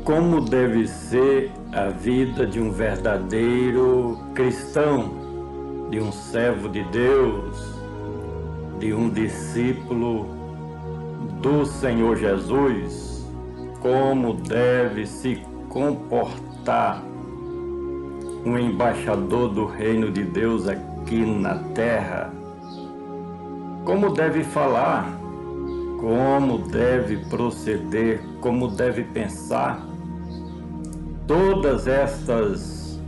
Como deve ser a vida de um verdadeiro cristão, de um servo de Deus, de um discípulo do Senhor Jesus? Como deve se comportar um embaixador do reino de Deus aqui na terra? Como deve falar? Como deve proceder? Como deve pensar? Todas estas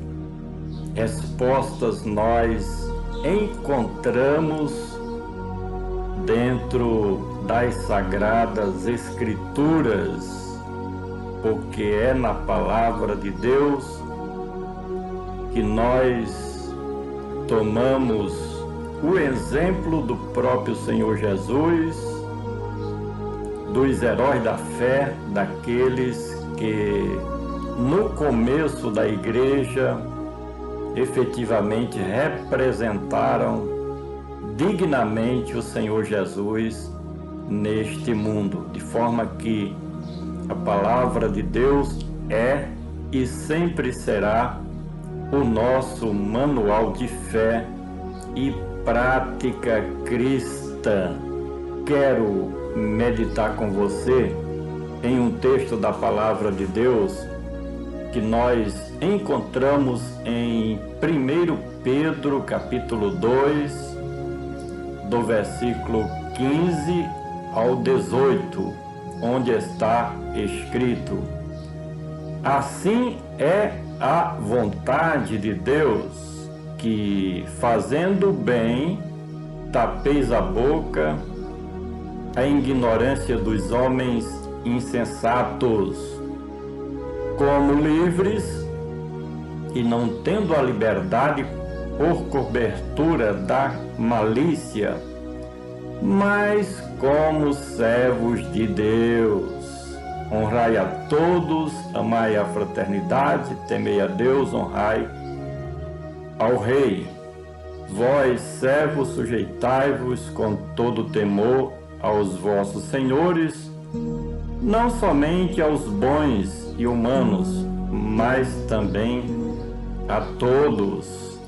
respostas nós encontramos dentro das Sagradas Escrituras, porque é na Palavra de Deus que nós tomamos o exemplo do próprio Senhor Jesus, dos heróis da fé, daqueles que no começo da igreja efetivamente representaram dignamente o Senhor Jesus neste mundo, de forma que a palavra de Deus é e sempre será o nosso manual de fé e prática cristã. Quero meditar com você em um texto da palavra de Deus que nós encontramos em 1 Pedro capítulo 2, do versículo 15 ao 18, onde está escrito: assim é a vontade de Deus, que fazendo bem tapeis a boca a ignorância dos homens insensatos, como livres e não tendo a liberdade por cobertura da malícia, mas como servos de Deus. Honrai a todos, amai a fraternidade, temei a Deus, honrai ao Rei. Vós, servos, sujeitai-vos com todo temor aos vossos senhores, não somente aos bons e humanos, mas também a todos.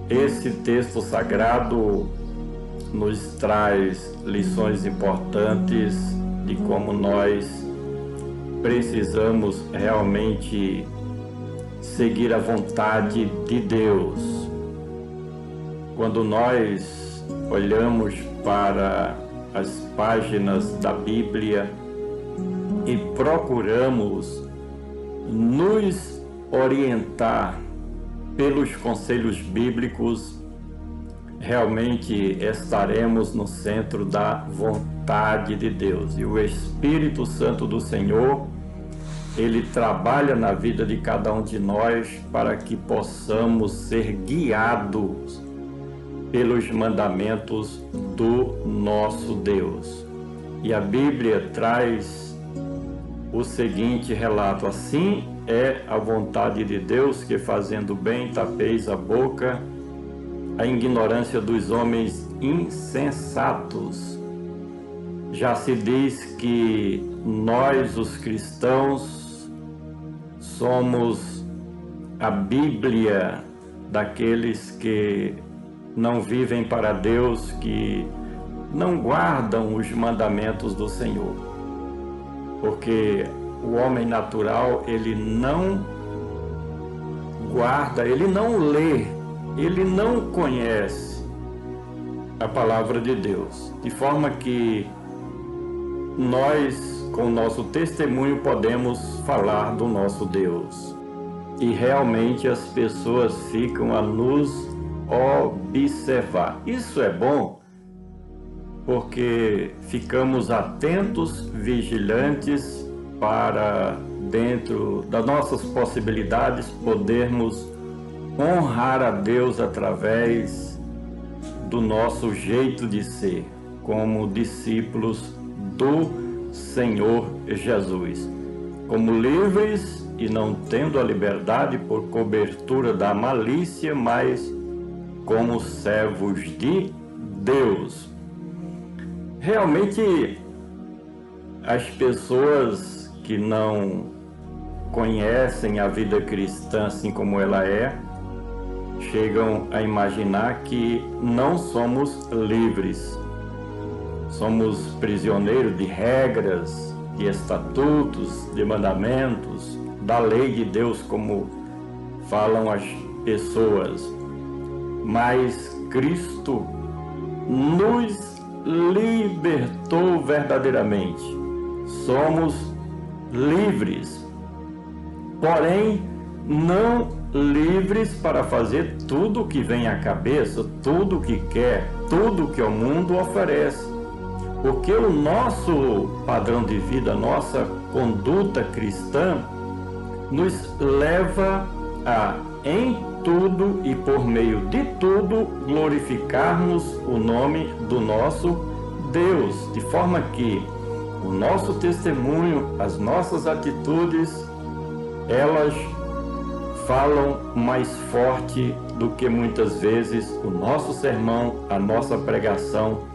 Esse texto sagrado nos traz lições importantes de como nós precisamos realmente seguir a vontade de Deus. Quando nós olhamos para as páginas da Bíblia e procuramos nos orientar pelos conselhos bíblicos, realmente estaremos no centro da vontade de Deus. E o Espírito Santo do Senhor, ele trabalha na vida de cada um de nós para que possamos ser guiados pelos mandamentos do nosso Deus. E a Bíblia traz o seguinte relato: assim é a vontade de Deus, que fazendo bem tapeis a boca a ignorância dos homens insensatos. Já se diz que nós, os cristãos, somos a Bíblia daqueles que não vivem para Deus, que não guardam os mandamentos do Senhor. Porque o homem natural, ele não guarda, ele não lê, ele não conhece a palavra de Deus. De forma que nós, com o nosso testemunho, podemos falar do nosso Deus. E realmente as pessoas ficam a nos observar. Isso é bom, porque ficamos atentos, vigilantes, para, dentro das nossas possibilidades, podermos honrar a Deus através do nosso jeito de ser, como discípulos do Senhor Jesus. Como livres e não tendo a liberdade por cobertura da malícia, mas como servos de Deus. Realmente, as pessoas que não conhecem a vida cristã assim como ela é, chegam a imaginar que não somos livres. Somos prisioneiros de regras, de estatutos, de mandamentos, da lei de Deus, como falam as pessoas. Mas Cristo nos libertou verdadeiramente. Somos livres, porém não livres para fazer tudo o que vem à cabeça, tudo o que quer, tudo o que o mundo oferece. Porque o nosso padrão de vida, nossa conduta cristã, nos leva a, em tudo e por meio de tudo, glorificarmos o nome do nosso Deus, de forma que o nosso testemunho, as nossas atitudes, elas falam mais forte do que muitas vezes o nosso sermão, a nossa pregação,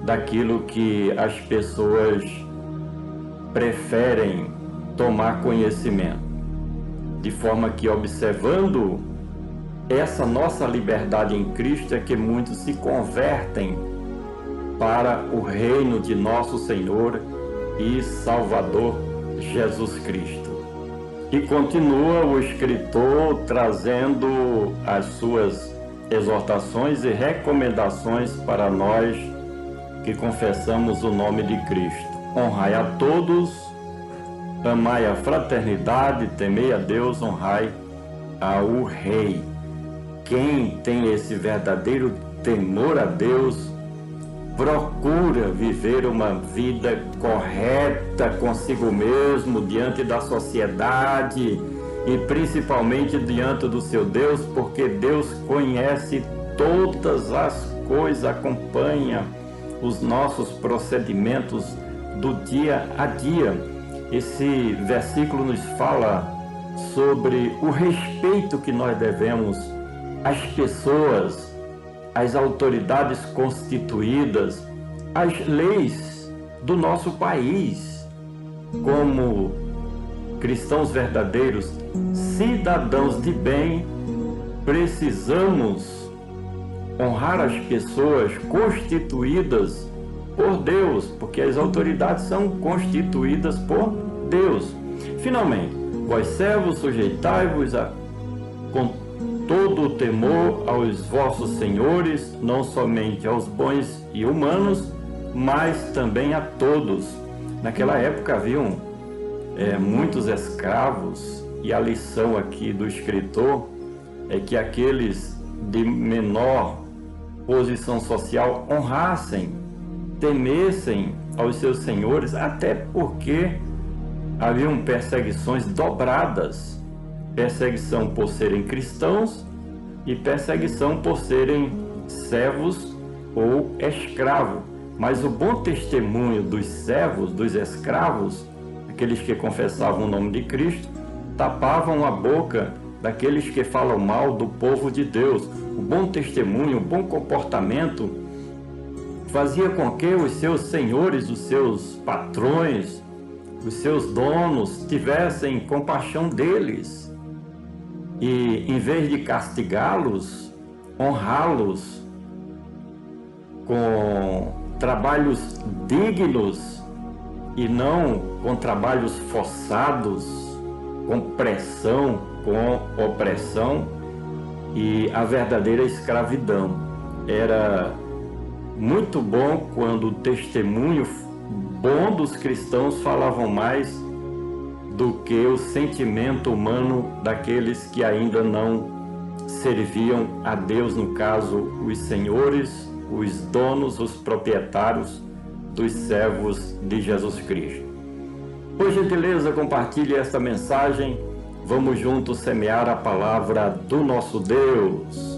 daquilo que as pessoas preferem tomar conhecimento. De forma que, observando essa nossa liberdade em Cristo, é que muitos se convertem para o reino de nosso Senhor e Salvador Jesus Cristo. E continua o escritor trazendo as suas exortações e recomendações para nós que confessamos o nome de Cristo. Honrai a todos, amai a fraternidade, temei a Deus, honrai ao Rei. Quem tem esse verdadeiro temor a Deus, procura viver uma vida correta consigo mesmo, diante da sociedade e principalmente diante do seu Deus, porque Deus conhece todas as coisas, acompanha os nossos procedimentos do dia a dia. Esse versículo nos fala sobre o respeito que nós devemos às pessoas, às autoridades constituídas, às leis do nosso país. Como cristãos verdadeiros, cidadãos de bem, precisamos honrar as pessoas constituídas por Deus, porque as autoridades são constituídas por Deus. Finalmente, vós servos, sujeitai-vos com todo o temor aos vossos senhores, não somente aos bons e humanos, mas também a todos. Naquela época haviam muitos escravos, e a lição aqui do escritor é que aqueles de menor posição social honrassem, temessem aos seus senhores, até porque haviam perseguições dobradas, perseguição por serem cristãos e perseguição por serem servos ou escravos. Mas o bom testemunho dos servos, dos escravos, aqueles que confessavam o nome de Cristo, tapavam a boca daqueles que falam mal do povo de Deus. O bom testemunho, o bom comportamento fazia com que os seus senhores, os seus patrões, os seus donos tivessem compaixão deles e, em vez de castigá-los, honrá-los com trabalhos dignos e não com trabalhos forçados, com pressão, com opressão e a verdadeira escravidão. Era muito bom quando o testemunho bom dos cristãos falavam mais do que o sentimento humano daqueles que ainda não serviam a Deus, no caso, os senhores, os donos, os proprietários dos servos de Jesus Cristo. Por gentileza, compartilhe esta mensagem. Vamos juntos semear a palavra do nosso Deus.